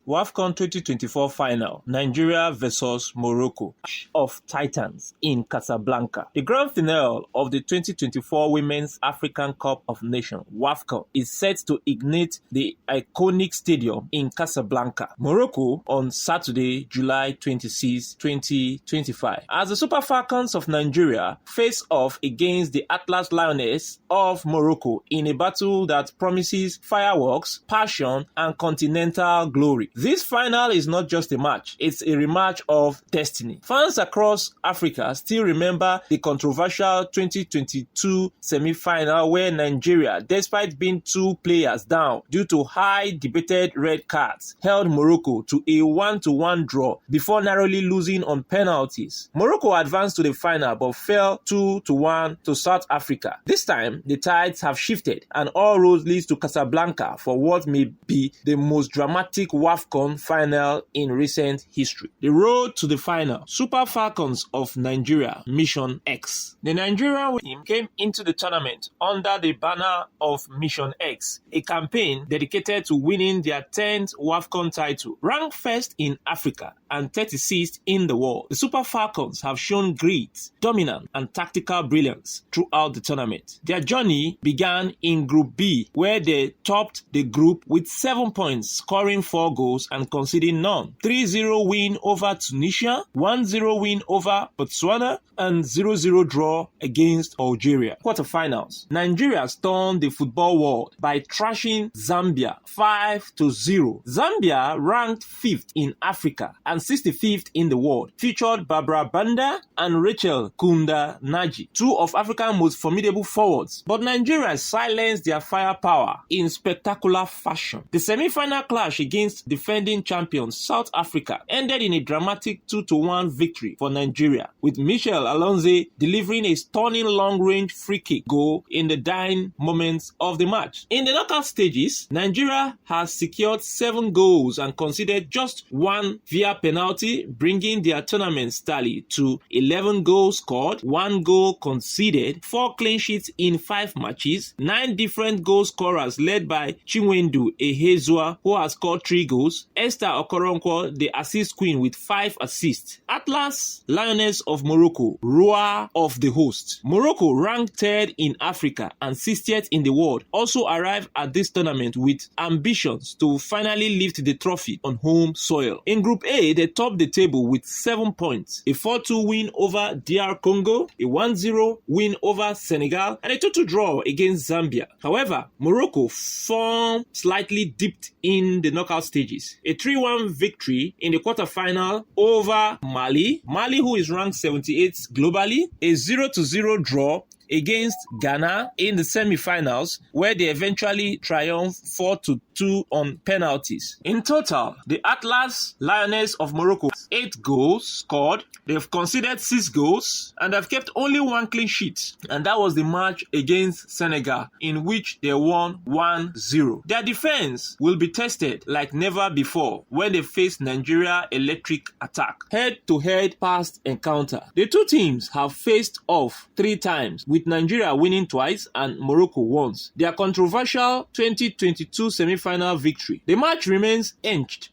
Wafcon 2024 final, Nigeria vs Morocco of Titans in Casablanca. The grand finale of the 2024 Women's African Cup of Nations Wafcon is set to ignite the iconic stadium in Casablanca, Morocco on Saturday, July 26, 2025. As the Super Falcons of Nigeria face off against the Atlas Lionesses of Morocco in a battle that promises fireworks, passion, and continental glory. This final is not just a match, it's a rematch of destiny. Fans across Africa still remember the controversial 2022 semi-final where Nigeria, despite being 2 players down due to high debated red cards, held Morocco to a 1-1 draw before narrowly losing on penalties. Morocco advanced to the final but fell 2-1 to South Africa. This time, the tides have shifted and all roads lead to Casablanca for what may be the most dramatic Wafcon final in recent history. The road to the final. Super Falcons of Nigeria Mission X. The Nigerian team came into the tournament under the banner of Mission X, a campaign dedicated to winning their 10th Wafcon title. Ranked first in Africa and 36th in the world, the Super Falcons have shown grit, dominance, and tactical brilliance throughout the tournament. Their journey began in Group B, where they topped the group with 7 points, scoring 4 goals and conceding none. 3-0 win over Tunisia, 1-0 win over Botswana, and 0-0 draw against Algeria. Quarterfinals. Nigeria stunned the football world by thrashing Zambia 5-0. Zambia, ranked 5th in Africa and 65th in the world, featured Barbara Banda and Rachel Kunda Naji, 2 of Africa's most formidable forwards. But Nigeria silenced their firepower in spectacular fashion. The semi-final clash against defending champions South Africa ended in a dramatic 2-1 victory for Nigeria, with Michelle Alonze delivering a stunning long-range free-kick goal in the dying moments of the match. In the knockout stages, Nigeria has secured 7 goals and conceded just 1 via penalty, bringing their tournament tally to 11 goals scored, 1 goal conceded, 4 clean sheets in 5 matches, 9 different goal scorers led by Chinwendu Ehezua, who has scored 3 goals, Esther Okoronkwo, the assist queen, with 5 assists. Atlas Lionesses of Morocco, roar of the host. Morocco, ranked 3rd in Africa and 60th in the world, also arrived at this tournament with ambitions to finally lift the trophy on home soil. In Group A, they topped the table with 7 points, a 4-2 win over DR Congo, a 1-0 win over Senegal, and a 2-2 draw against Zambia. However, Morocco form slightly dipped in the knockout stages. A 3-1 victory in the quarterfinal over Mali, who is ranked 78th globally, a 0-0 draw against Ghana in the semi-finals, where they eventually triumphed 4-2 on penalties. In total, the Atlas Lionesses of Morocco 8 goals scored, they've conceded 6 goals, and they've kept only 1 clean sheet, and that was the match against Senegal, in which they won 1-0. Their defense will be tested like never before when they face Nigeria electric attack. Head-to-head past encounter. The 2 teams have faced off 3 times, with Nigeria winning twice and Morocco once. Their controversial 2022 semi-final victory. The match remains etched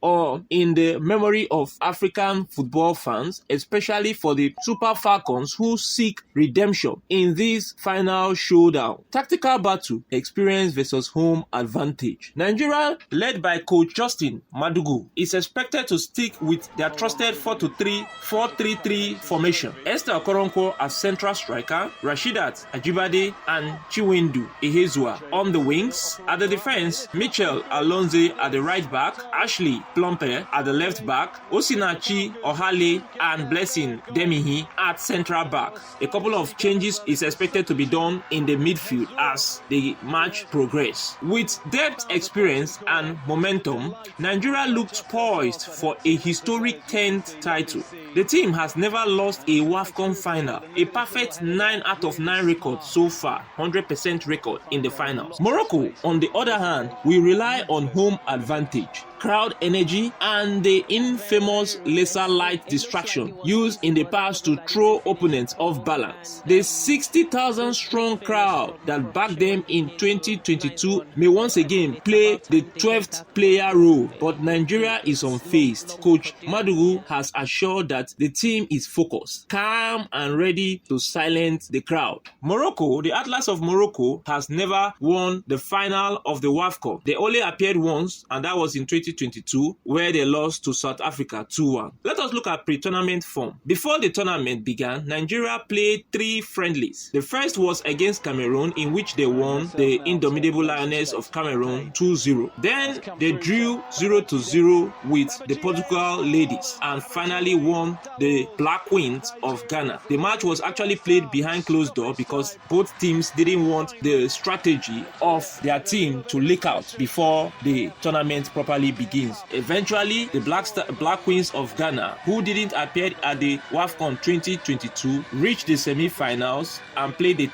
in the memory of African football fans, especially for the Super Falcons who seek redemption in this final showdown. Tactical battle, experience versus home advantage. Nigeria, led by coach Justin Madugu, is expected to stick with their trusted 4-3-3 formation. Esther Okoronkwo as central striker, Rashidat Ajibade and Chinwendu Ehezua on the wings. At the defense, Michelle Alonze at the right back, Ashley Plumper at the left back, Osinachi Ohale and Blessing Demihi at central back. A couple of changes is expected to be done in the midfield as the match progresses. With depth, experience and momentum, Nigeria looks poised for a historic 10th title. The team has never lost a Wafcon final, a perfect 9 out of 9 record so far, 100% record in the finals. Morocco, on the other hand, will rely on home advantage. crowd energy, and the infamous laser light distraction used in the past to throw opponents off balance. The 60,000 strong crowd that backed them in 2022 may once again play the 12th player role, but Nigeria is unfazed. Coach Madugu has assured that the team is focused, calm, and ready to silence the crowd. Morocco, the Atlas of Morocco, has never won the final of the Wafcon. They only appeared once, and that was in 2022, where they lost to South Africa 2-1. Let us look at pre-tournament form. Before the tournament began, Nigeria played 3 friendlies. The first was against Cameroon, in which they won the indomitable Lionesses of Cameroon 2-0. Then they drew 0-0 with the Portugal Ladies and finally won the Black Queens of Ghana. The match was actually played behind closed door because both teams didn't want the strategy of their team to leak out before the tournament properly begins. Eventually, the Black Queens of Ghana, who didn't appear at the Wafcon 2022, reached the semi-finals and played the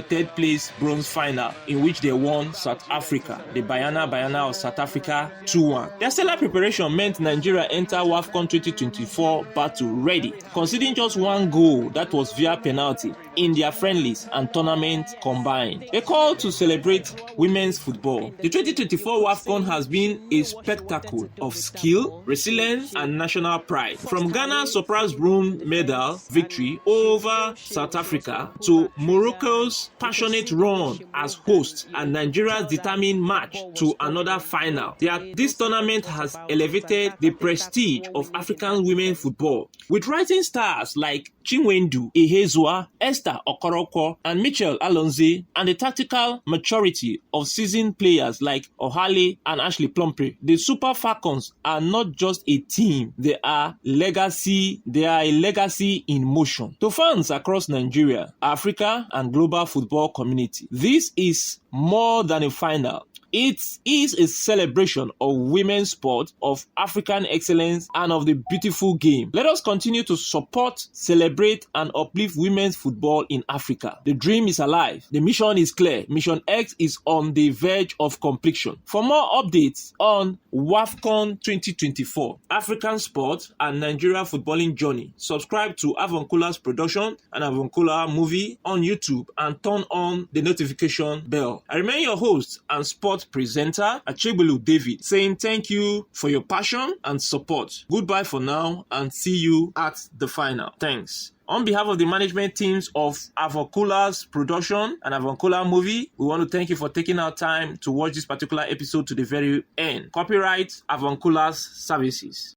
third place bronze final, in which they won South Africa, the Bayana of South Africa 2-1. Their stellar preparation meant Nigeria enter Wafcon 2024 battle ready, conceding just 1 goal that was via penalty in their friendlies and tournament combined. A call to celebrate women's football. The 2024 Wafcon has been a spectacle of skill, resilience, and national pride. From Ghana's surprise bronze medal victory over South Africa to Morocco's passionate run as hosts and Nigeria's determined march to another final. This tournament has elevated the prestige of African women football, with rising stars like Chinwendu Ihezua, Esther Okoroko, and Michelle Alonze, and the tactical maturity of seasoned players like Ohale and Ashley Plumpre. The Super Falcons are not just a team, they are a legacy in motion. To fans across Nigeria, Africa, and global football community, this is more than a final. It is a celebration of women's sport, of African excellence, and of the beautiful game. Let us continue to support, celebrate, and uplift women's football in Africa. The dream is alive. The mission is clear. Mission X is on the verge of completion. For more updates on Wafcon 2024, African sport, and Nigeria footballing journey, subscribe to Avuncular's production and Avuncular movie on YouTube and turn on the notification bell. I remain your host and sport presenter, Achebulu David, saying thank you for your passion and support. Goodbye for now and see you at the final. Thanks. On behalf of the management teams of Avuncular's production and Avuncular movie, we want to thank you for taking our time to watch this particular episode to the very end. Copyright Avuncular's services.